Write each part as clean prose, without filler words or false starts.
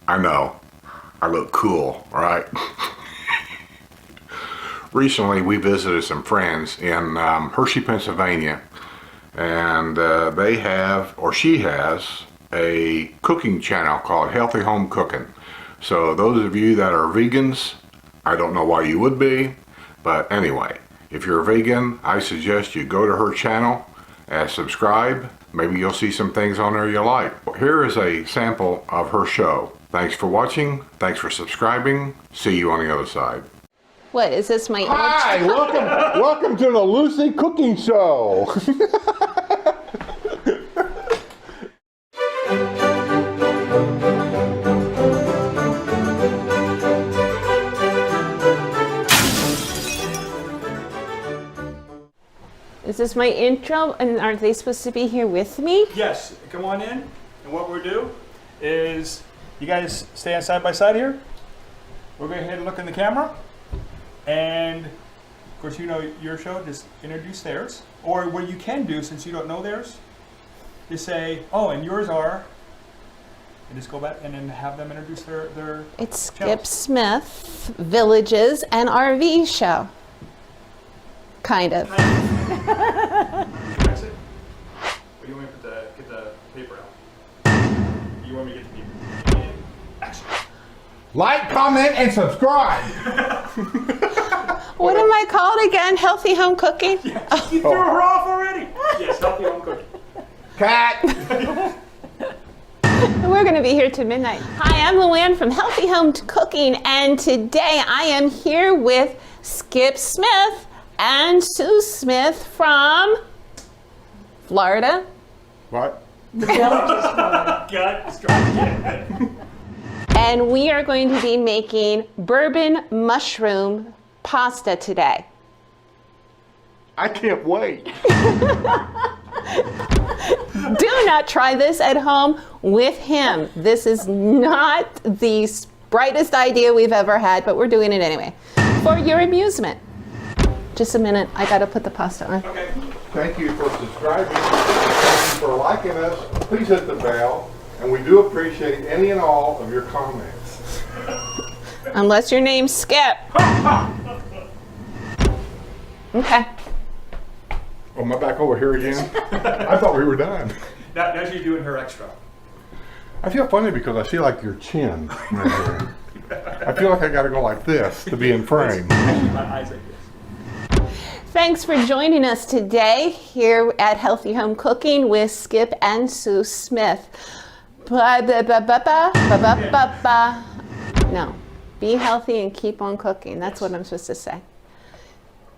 I know, I look cool, right? Recently, we visited some friends in Hershey, Pennsylvania, and they have, or she has, a cooking channel called Healthy Home Cooking. So those of you that are vegans, I don't know why you would be, but anyway, if you're a vegan, I suggest you go to her channel and subscribe. Maybe you'll see some things on there you like. Here is a sample of her show. Thanks for watching. Thanks for subscribing. See you on the other side. What, is this my Hi, welcome to the Lucy Cooking Show. Is this my intro, and aren't they supposed to be here with me? Yes, come on in. And what we'll do is, you guys stand side by side here. We'll go ahead and look in the camera. And of course, you know your show, just introduce theirs. Or what you can do, since you don't know theirs, just say, oh, and yours are, and just go back and then have them introduce their It's Skip channels. Smith, Villages, and RV Show. Kind of. That's it. Or you want me to get the paper out? You want me to get the paper? And action. Like, comment, and subscribe. What am I called again? Healthy Home Cooking? Yeah, you threw her off already. Yes, healthy home cooking. Cat. We're going to be here till midnight. Hi, I'm Luann from Healthy Home Cooking, and today I am here with Skip Smith and Sue Smith from Florida. What? Gut strike. And we are going to be making bourbon mushroom pasta today. I can't wait. Do not try this at home with him. This is not the brightest idea we've ever had, but we're doing it anyway for your amusement. Just a minute, I gotta put the pasta on. Okay. Thank you for subscribing. Thank you for liking us. Please hit the bell. And we do appreciate any and all of your comments. Unless your name's Skip. Okay. Oh, am I back over here again? I thought we were done. Now she's doing her extra. I feel funny because I feel like your chin right here. I feel like I gotta go like this to be in frame. My eyes like this. Thanks for joining us today here at Healthy Home Cooking with Skip and Sue Smith. No, be healthy and keep on cooking. That's what I'm supposed to say.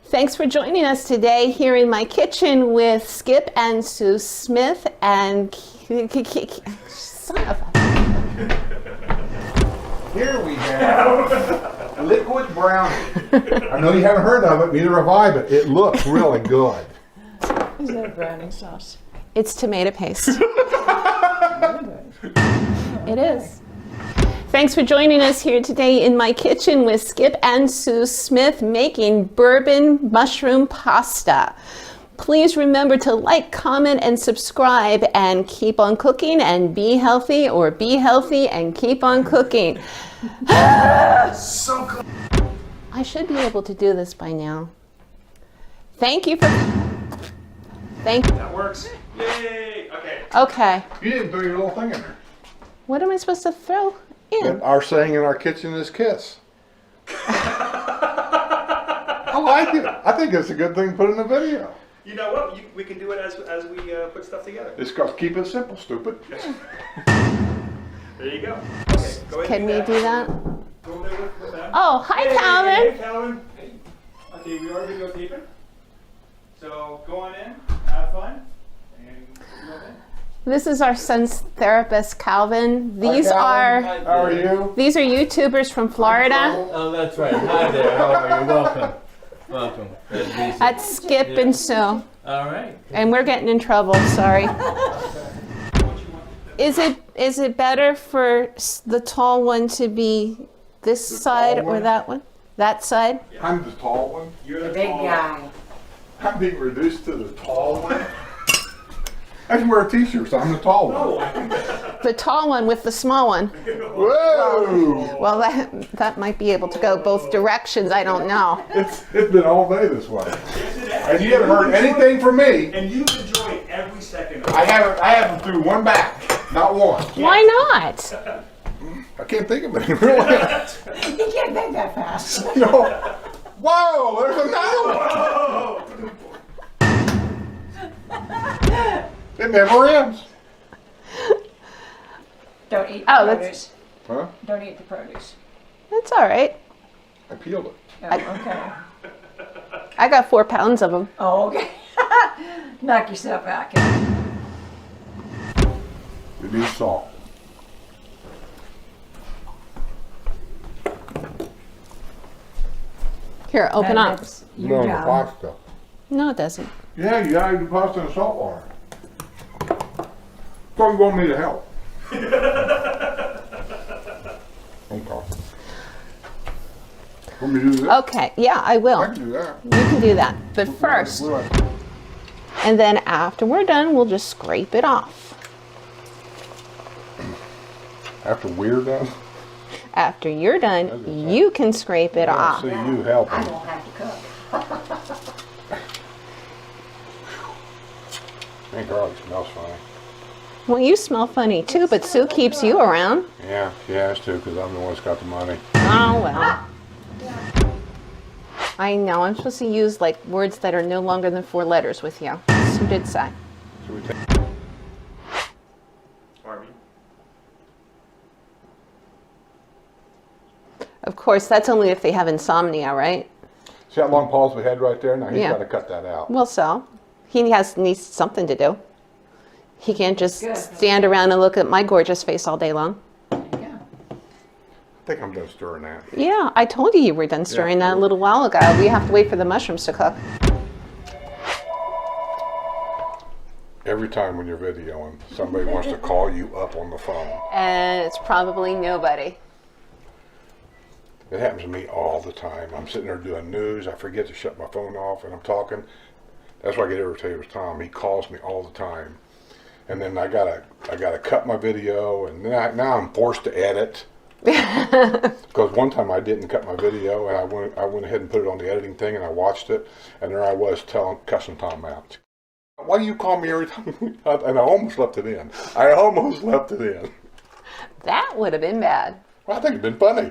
Thanks for joining us today here in my kitchen with Skip and Sue Smith and son of a... Here we have liquid brownie. I know you haven't heard of it, neither have I, but it looks really good. Is that brownie sauce? It's tomato paste. It is. Thanks for joining us here today in my kitchen with Skip and Sue Smith making bourbon mushroom pasta. Please remember to like, comment, and subscribe and keep on cooking and be healthy, or be healthy and keep on cooking. So good. I should be able to do this by now. Thank you for... That works. Yay. Okay. Okay. You didn't throw your little thing in there. What am I supposed to throw in? Our saying in our kitchen is kiss. I like it. I think it's a good thing to put in the video. You know what? We can do it as we put stuff together. It's called keep it simple, stupid. There you go. Okay. Go ahead. Can we do that? Go over there with them. Oh, hi, Calvin. Hey, Calvin. Hey. Okay, we are videotaping. So go on in, have fun, and go in. This is our son's therapist, Calvin. These Calvin. are How are you? these are YouTubers from Florida. Oh, that's right. Hi there. How are you? Welcome. Welcome. That's Skip and Sue. All right. And we're getting in trouble, sorry. Is it better for the tall one to be this side or one? that one? That side? I'm the tall one. You're The big guy. I'm being reduced to the tall one. I can wear a t-shirt, so I'm the tall one. Oh, The tall one with the small one. Whoa! Well, that might be able to go both directions. I don't know. It's been all day this way. And you haven't heard anything from me. And you've enjoyed every second of it. I haven't threw one back. Not one. Why not? I can't think of it. Really. You can't think that fast. No. Whoa! There's another one. It never ends. Don't eat Oh, the that's- produce. Huh? Don't eat the produce. That's all right. I peeled it. Oh, okay. I got 4 pounds of them. Oh, okay. Knock yourself back. You need salt. Here, open up. That's No, your the job. pasta. No, it doesn't. Yeah, you gotta do pasta and salt water. So you want me to help? Okay. Want me to do this? Okay, yeah, I will. I can do that. You can do that. But first, and then after we're done, we'll just scrape it off. After we're done? After you're done, you can scrape it I off. see you helping. I won't have to cook. Ain't garlic smells funny. Well, you smell funny too, but Sue keeps you around. Yeah, she has to, because I'm the one that's got the money. Oh, well. I know, I'm supposed to use like words that are no longer than 4 letters with you. Sue did say. So we take. Army. Of course, that's only if they have insomnia, right? See that long pause we had right there? Now he's Yeah. got to cut that out. Well, so he needs something to do. He can't just Good. stand around and look at my gorgeous face all day long. There you go. I think I'm done stirring that. Yeah, I told you were done stirring that a little while ago. We have to wait for the mushrooms to cook. Every time when you're videoing, somebody wants to call you up on the phone. And it's probably nobody. It happens to me all the time. I'm sitting there doing news. I forget to shut my phone off, and I'm talking. That's why I get irritated with Tom. He calls me all the time, and then I gotta cut my video, and then now I'm forced to edit. Because one time I didn't cut my video, and I went ahead and put it on the editing thing, and I watched it, and there I was cussing Tom out. Why do you call me every time? And I almost left it in. That would have been bad. Well, I think it's been funny.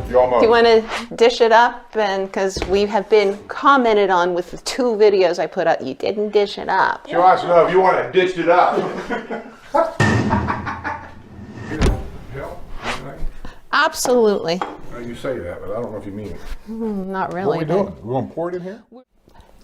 You almost. Do you want to dish it up? And because we have been commented on with the 2 videos I put out, you didn't dish it up. She wants to know if you want to ditch it up. Absolutely. You say that, but I don't know if you mean it. Not What are really. we doing? We're going to pour it in here?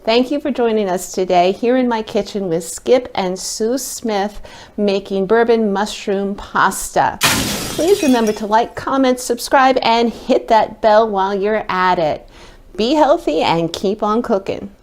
Thank you for joining us today here in my kitchen with Skip and Sue Smith making bourbon mushroom pasta. Please remember to like, comment, subscribe, and hit that bell while you're at it. Be healthy and keep on cooking.